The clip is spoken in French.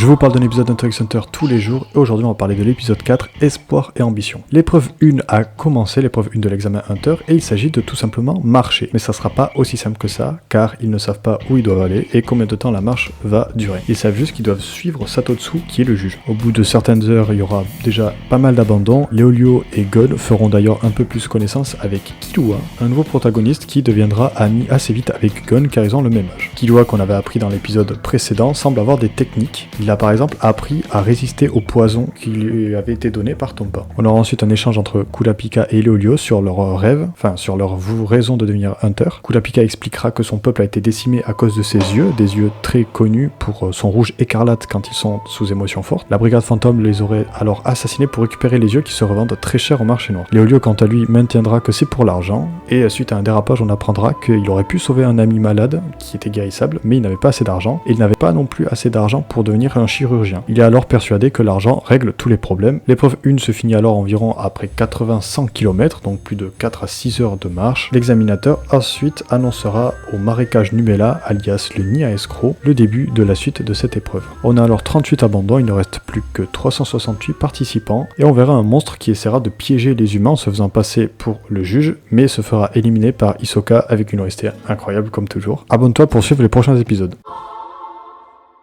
Je vous parle d'un épisode d'Hunter x Hunter tous les jours et aujourd'hui on va parler de l'épisode 4, Espoir et Ambition. L'épreuve 1 a commencé, l'épreuve 1 de l'examen Hunter, et il s'agit de tout simplement marcher. Mais ça sera pas aussi simple que ça, car ils ne savent pas où ils doivent aller et combien de temps la marche va durer. Ils savent juste qu'ils doivent suivre Satotsu qui est le juge. Au bout de certaines heures, il y aura déjà pas mal d'abandons. Leolio et Gon feront d'ailleurs un peu plus connaissance avec Killua, un nouveau protagoniste qui deviendra ami assez vite avec Gon car ils ont le même âge. Killua, qu'on avait appris dans l'épisode précédent, semble avoir des techniques. Il a par exemple appris à résister au poison qui lui avait été donné par Tompa. On aura ensuite un échange entre Kurapika et Leolio sur leur rêve, sur leur raison de devenir Hunter. Kurapika expliquera que son peuple a été décimé à cause de ses yeux, des yeux très connus pour son rouge écarlate quand ils sont sous émotion forte. La brigade fantôme les aurait alors assassinés pour récupérer les yeux qui se revendent très cher au marché noir. Leolio, quant à lui, maintiendra que c'est pour l'argent, et suite à un dérapage, on apprendra qu'il aurait pu sauver un ami malade qui était guérissable, mais il n'avait pas assez d'argent, et il n'avait pas non plus assez d'argent pour devenir un chirurgien. Il est alors persuadé que l'argent règle tous les problèmes. L'épreuve 1 se finit alors environ après 80-100 km, donc plus de 4 à 6 heures de marche. L'examinateur ensuite annoncera au marécage Numela, alias le nid à escrocs, le début de la suite de cette épreuve. On a alors 38 abandons, il ne reste plus que 368 participants, et on verra un monstre qui essaiera de piéger les humains en se faisant passer pour le juge, mais se fera éliminer par Hisoka avec une OST incroyable comme toujours. Abonne-toi pour suivre les prochains épisodes.